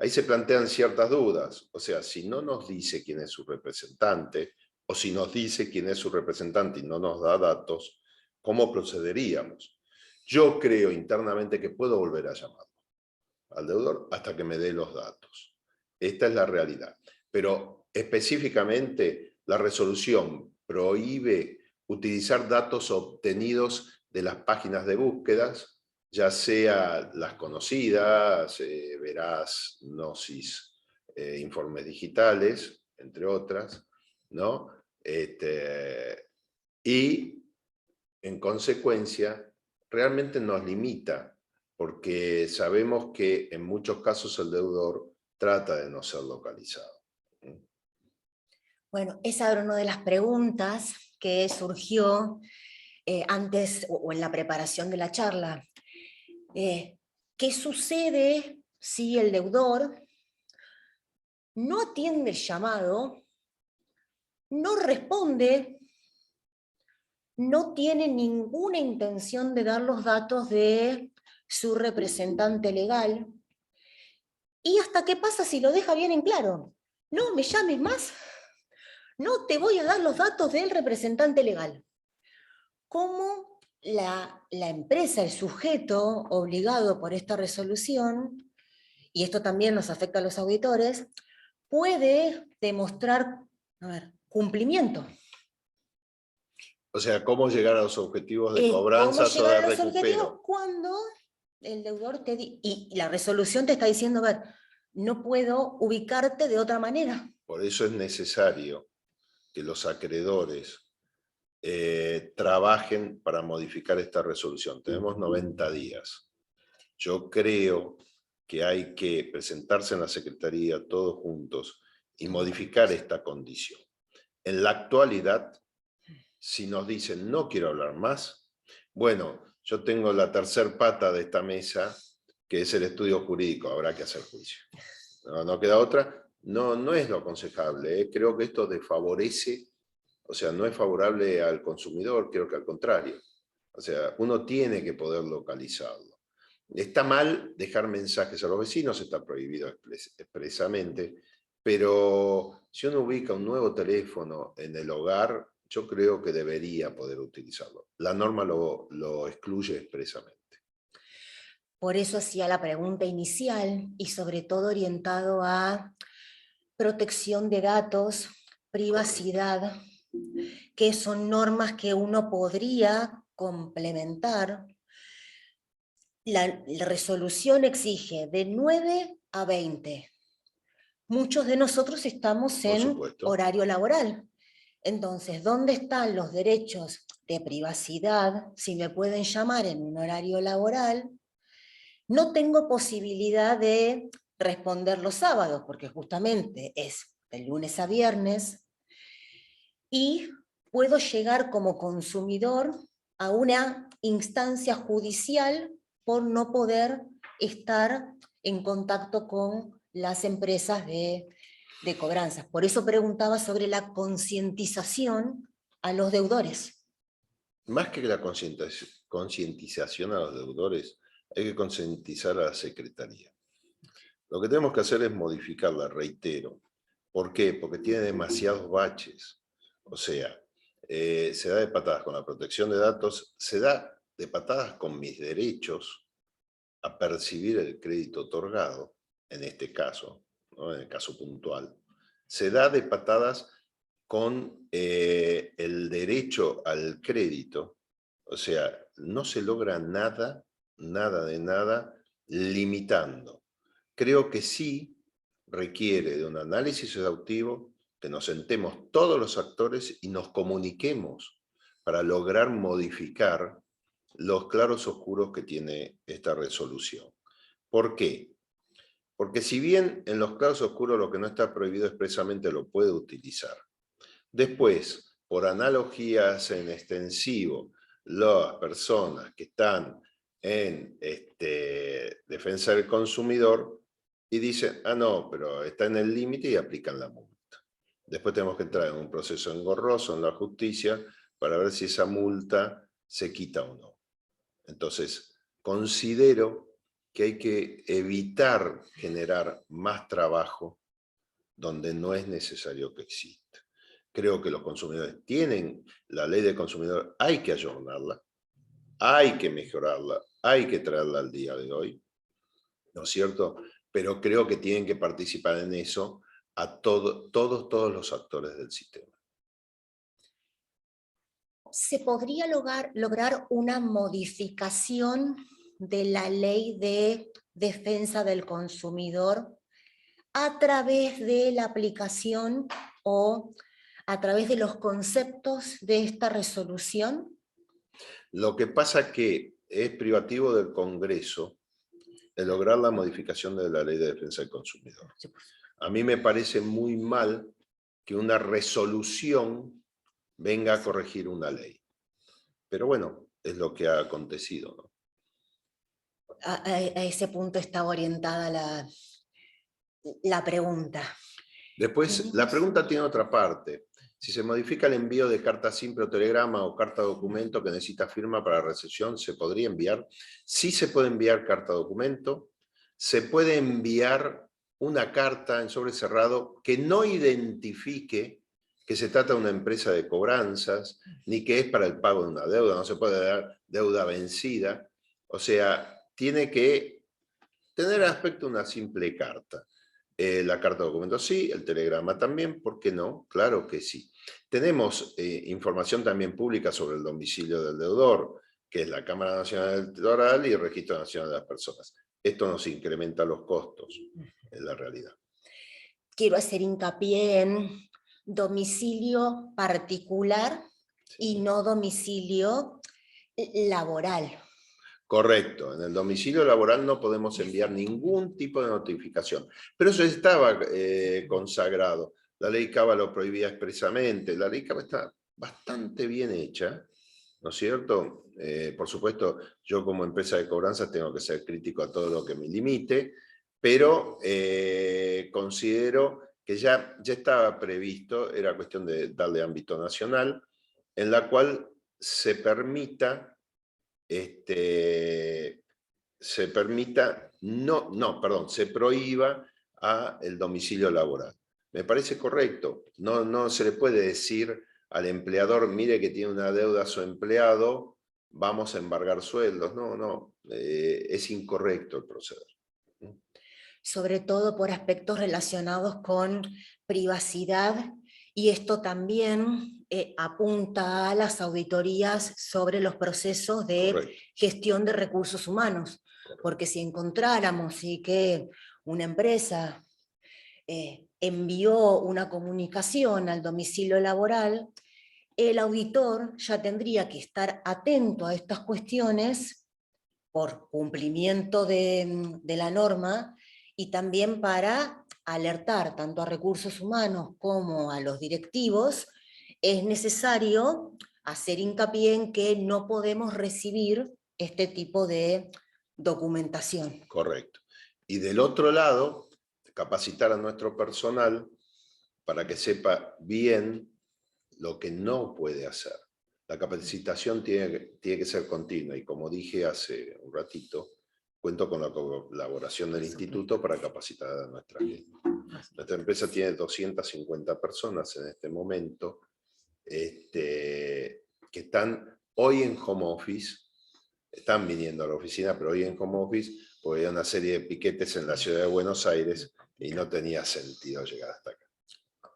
Ahí se plantean ciertas dudas. O sea, si no nos dice quién es su representante, o si nos dice quién es su representante y no nos da datos, ¿cómo procederíamos? Yo creo internamente que puedo volver a llamar al deudor hasta que me dé los datos. Esta es la realidad. Pero específicamente la resolución prohíbe utilizar datos obtenidos de las páginas de búsquedas, ya sea las conocidas, Veraz, Gnosis, Informes Digitales, entre otras, ¿no? Y en consecuencia realmente nos limita, porque sabemos que en muchos casos el deudor trata de no ser localizado. Bueno, esa era una de las preguntas que surgió antes o en la preparación de la charla. ¿Qué sucede si el deudor no atiende el llamado, no responde, no tiene ninguna intención de dar los datos de su representante legal? ¿Y hasta qué pasa si lo deja bien en claro? No me llames más, no te voy a dar los datos del representante legal. ¿Cómo la empresa, el sujeto obligado por esta resolución, y esto también nos afecta a los auditores, puede demostrar, cumplimiento? O sea, ¿cómo llegar a los objetivos de ¿Cómo cobranzas o llegar de a los objetivos? recupero? Cuando el deudor y la resolución te está diciendo, a ver, no puedo ubicarte de otra manera. Por eso es necesario que los acreedores trabajen para modificar esta resolución. Tenemos 90 días. Yo creo que hay que presentarse en la Secretaría todos juntos y modificar esta condición. En la actualidad, si nos dicen no quiero hablar más, bueno, yo tengo la tercer pata de esta mesa, que es el estudio jurídico, habrá que hacer juicio. No queda otra. No es lo aconsejable, ¿eh? Creo que esto desfavorece, o sea, no es favorable al consumidor, creo que al contrario. O sea, uno tiene que poder localizarlo. Está mal dejar mensajes a los vecinos, está prohibido expresamente, pero si uno ubica un nuevo teléfono en el hogar, yo creo que debería poder utilizarlo. La norma lo excluye expresamente. Por eso hacía la pregunta inicial y sobre todo orientado a protección de datos, privacidad, que son normas que uno podría complementar. La resolución exige de 9 a 20. Muchos de nosotros estamos en horario laboral. Entonces, ¿dónde están los derechos de privacidad si me pueden llamar en un horario laboral? No tengo posibilidad de responder los sábados, porque justamente es de lunes a viernes, y puedo llegar como consumidor a una instancia judicial por no poder estar en contacto con las empresas de cobranzas. Por eso preguntaba sobre la concientización a los deudores. Más que la concientización a los deudores, hay que concientizar a la Secretaría. Lo que tenemos que hacer es modificarla, reitero. ¿Por qué? Porque tiene demasiados baches. O sea, se da de patadas con la protección de datos, se da de patadas con mis derechos a percibir el crédito otorgado, en este caso, ¿no? En el caso puntual. Se da de patadas con el derecho al crédito. O sea, no se logra nada, nada de nada, limitando. Creo que sí requiere de un análisis exhaustivo, que nos sentemos todos los actores y nos comuniquemos para lograr modificar los claros oscuros que tiene esta resolución. ¿Por qué? Porque si bien en los claros oscuros lo que no está prohibido expresamente lo puede utilizar, después, por analogías en extensivo, las personas que están en defensa del consumidor y dicen, ah, no, pero está en el límite y aplican la multa. Después tenemos que entrar en un proceso engorroso en la justicia para ver si esa multa se quita o no. Entonces, considero que hay que evitar generar más trabajo donde no es necesario que exista. Creo que los consumidores tienen la ley del consumidor, hay que ayornarla, hay que mejorarla, hay que traerla al día de hoy, ¿no es cierto? Pero creo que tienen que participar en eso a todos los actores del sistema. ¿Se podría lograr una modificación de la ley de defensa del consumidor a través de la aplicación o a través de los conceptos de esta resolución? Lo que pasa es que es privativo del Congreso el lograr la modificación de la ley de defensa del consumidor. A mí me parece muy mal que una resolución venga a corregir una ley. Pero bueno, es lo que ha acontecido, ¿no? A ese punto está orientada la pregunta. Después, la pregunta tiene otra parte. Si se modifica el envío de carta simple o telegrama o carta documento que necesita firma para recepción, ¿se podría enviar? Sí se puede enviar carta documento. Se puede enviar una carta en sobre cerrado que no identifique que se trata de una empresa de cobranzas, ni que es para el pago de una deuda. No se puede dar deuda vencida. O sea, tiene que tener aspecto de una simple carta. La carta de documento sí, el telegrama también, ¿por qué no? Claro que sí. Tenemos información también pública sobre el domicilio del deudor, que es la Cámara Nacional Electoral y el Registro Nacional de las Personas. Esto nos incrementa los costos, en la realidad. Quiero hacer hincapié en domicilio particular y no domicilio laboral. Correcto, en el domicilio laboral no podemos enviar ningún tipo de notificación, pero eso estaba consagrado. La ley Cava lo prohibía expresamente, la ley Cava está bastante bien hecha, ¿no es cierto? Por supuesto, yo como empresa de cobranzas tengo que ser crítico a todo lo que me limite, pero considero que ya estaba previsto, era cuestión de darle ámbito nacional, en la cual se permita se prohíba a el domicilio laboral. Me parece correcto. No se le puede decir al empleador, mire que tiene una deuda a su empleado, vamos a embargar sueldos. No, es incorrecto el proceder. Sobre todo por aspectos relacionados con privacidad, y esto también apunta a las auditorías sobre los procesos de Correcto. gestión de recursos humanos, porque si encontráramos y que una empresa envió una comunicación al domicilio laboral, el auditor ya tendría que estar atento a estas cuestiones por cumplimiento de la norma, y también para alertar tanto a recursos humanos como a los directivos. Es necesario hacer hincapié en que no podemos recibir este tipo de documentación. Correcto. Y del otro lado, capacitar a nuestro personal para que sepa bien lo que no puede hacer. La capacitación tiene que ser continua y, como dije hace un ratito, cuento con la colaboración del instituto para capacitar a nuestra gente. Nuestra empresa tiene 250 personas en este momento que están hoy en home office, están viniendo a la oficina, pero hoy en home office, porque hay una serie de piquetes en la ciudad de Buenos Aires y no tenía sentido llegar hasta acá.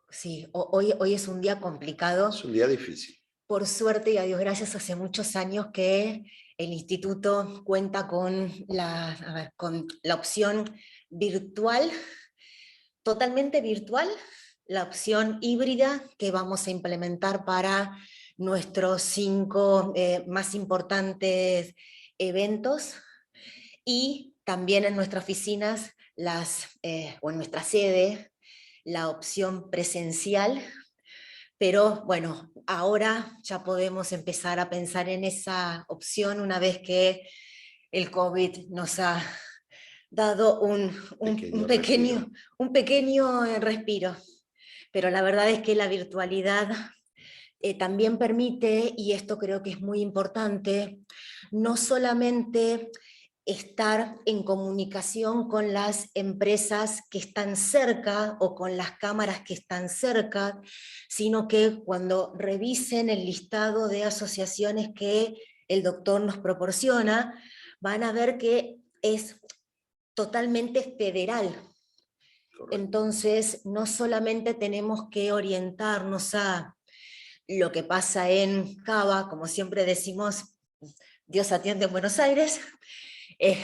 Sí, hoy es un día complicado. Es un día difícil. Por suerte y a Dios gracias, hace muchos años que el instituto cuenta con con la opción virtual, totalmente virtual, la opción híbrida que vamos a implementar para nuestros 5 más importantes eventos, y también en nuestras oficinas, o en nuestra sede, la opción presencial. Pero bueno, ahora ya podemos empezar a pensar en esa opción una vez que el COVID nos ha dado un pequeño respiro. Pero la verdad es que la virtualidad también permite, y esto creo que es muy importante, no solamente estar en comunicación con las empresas que están cerca o con las cámaras que están cerca, sino que cuando revisen el listado de asociaciones que el doctor nos proporciona, van a ver que es totalmente federal. Correcto. Entonces, no solamente tenemos que orientarnos a lo que pasa en Cava, como siempre decimos, Dios atiende en Buenos Aires,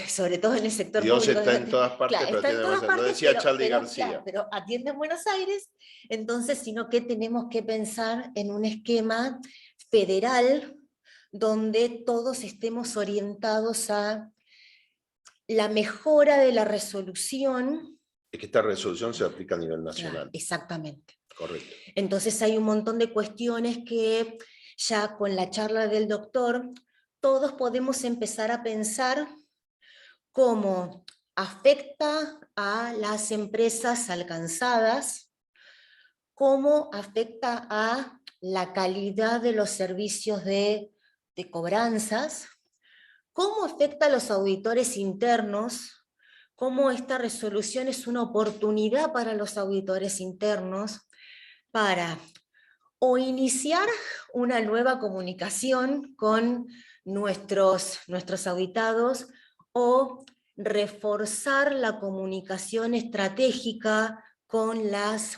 sobre todo en el sector Dios público. está en todas partes, Claro, pero está en todas partes, lo decía Charly claro, García. pero atiende en Buenos Aires, entonces, sino que tenemos que pensar en un esquema federal donde todos estemos orientados a la mejora de la resolución. Es que esta resolución se aplica a nivel nacional. Claro, exactamente. Correcto. Entonces hay un montón de cuestiones que ya con la charla del doctor todos podemos empezar a pensar cómo afecta a las empresas alcanzadas, cómo afecta a la calidad de los servicios de cobranzas, cómo afecta a los auditores internos, cómo esta resolución es una oportunidad para los auditores internos para o iniciar una nueva comunicación con nuestros auditados, o reforzar la comunicación estratégica con las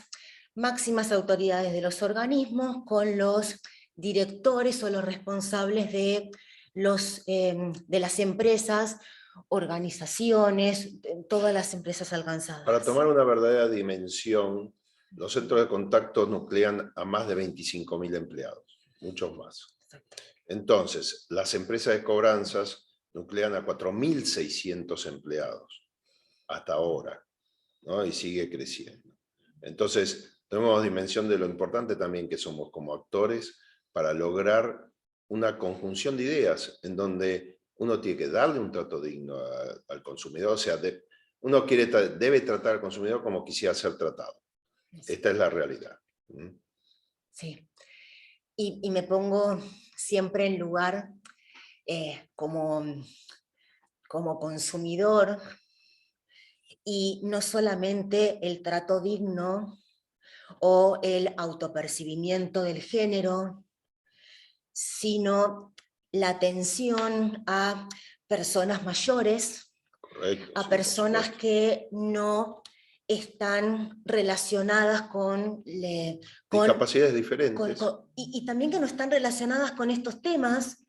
máximas autoridades de los organismos, con los directores o los responsables de las empresas, organizaciones, todas las empresas alcanzadas. Para tomar una verdadera dimensión, los centros de contacto nuclean a más de 25.000 empleados, muchos más. Entonces, las empresas de cobranzas nuclean a 4.600 empleados, hasta ahora, ¿no? Y sigue creciendo. Entonces, tenemos dimensión de lo importante también que somos como actores para lograr una conjunción de ideas en donde uno tiene que darle un trato digno al consumidor, o sea, uno debe tratar al consumidor como quisiera ser tratado. Esta es la realidad. Sí. Y me pongo siempre en lugar como consumidor, y no solamente el trato digno o el autopercibimiento del género, sino la atención a personas mayores, Correcto, a sí, personas que no están relacionadas con discapacidades diferentes. y también que no están relacionadas con estos temas,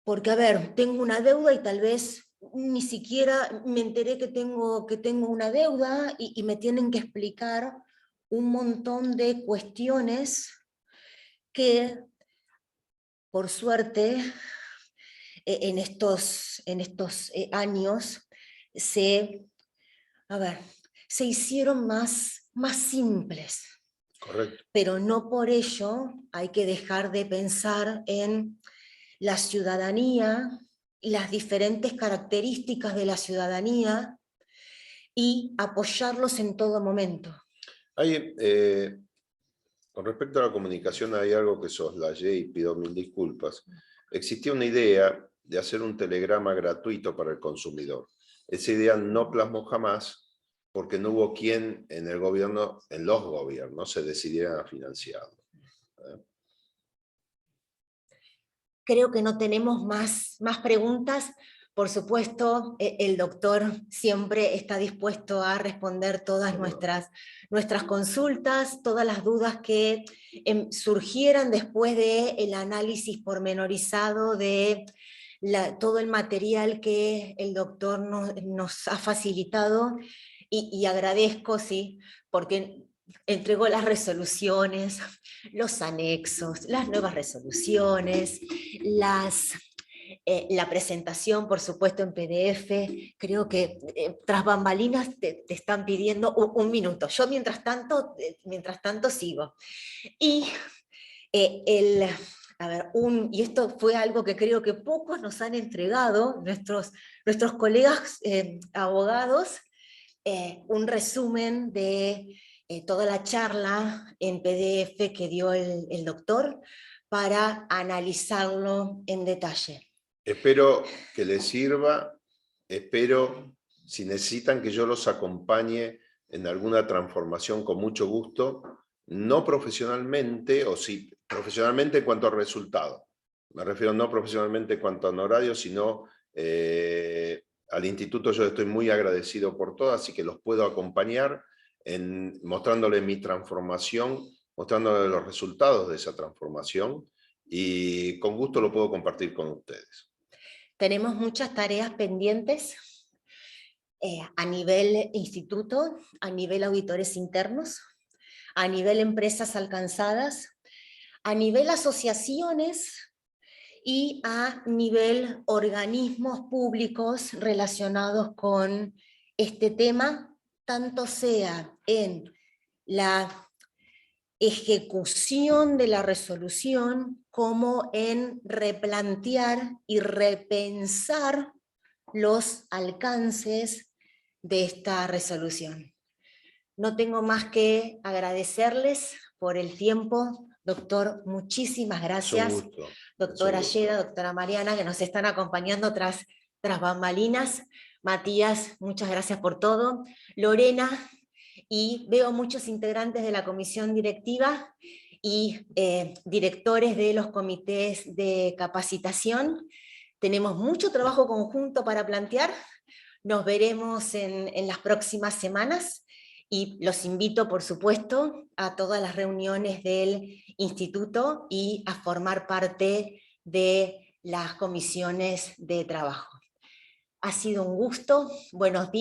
porque, a ver, tengo una deuda y tal vez ni siquiera me enteré que tengo una deuda, y me tienen que explicar un montón de cuestiones que, por suerte, en estos años se hicieron más simples. Correcto. Pero no por ello hay que dejar de pensar en la ciudadanía y las diferentes características de la ciudadanía y apoyarlos en todo momento. Con respecto a la comunicación hay algo que soslayé y pido mil disculpas. Existía una idea de hacer un telegrama gratuito para el consumidor. Esa idea no plasmó jamás porque no hubo quien en el gobierno, en los gobiernos, se decidieran a financiarlo. Creo que no tenemos más preguntas. Por supuesto, el doctor siempre está dispuesto a responder todas nuestras consultas, todas las dudas que surgieran después del análisis pormenorizado de todo el material que el doctor nos ha facilitado, y agradezco, sí, porque entregó las resoluciones, los anexos, las nuevas resoluciones, la presentación, por supuesto, en PDF. Creo que tras bambalinas te están pidiendo un minuto. Yo mientras tanto sigo. Y y esto fue algo que creo que pocos nos han entregado, nuestros colegas abogados, un resumen de toda la charla en PDF que dio el doctor para analizarlo en detalle. Espero que les sirva, espero, si necesitan que yo los acompañe en alguna transformación, con mucho gusto, no profesionalmente, o sí, profesionalmente en cuanto a resultado. Me refiero no profesionalmente en cuanto a honorario, sino al instituto yo estoy muy agradecido por todo, así que los puedo acompañar mostrándoles mi transformación, mostrándoles los resultados de esa transformación, y con gusto lo puedo compartir con ustedes. Tenemos muchas tareas pendientes a nivel instituto, a nivel auditores internos, a nivel empresas alcanzadas, a nivel asociaciones y a nivel organismos públicos relacionados con este tema, tanto sea en la ejecución de la resolución como en replantear y repensar los alcances de esta resolución. No tengo más que agradecerles por el tiempo. Doctor, muchísimas gracias. Doctora Ayeda, doctora Mariana, que nos están acompañando tras bambalinas. Matías, muchas gracias por todo. Lorena, y veo muchos integrantes de la comisión directiva y directores de los comités de capacitación. Tenemos mucho trabajo conjunto para plantear. Nos veremos en las próximas semanas. Y los invito, por supuesto, a todas las reuniones del instituto y a formar parte de las comisiones de trabajo. Ha sido un gusto. Buenos días.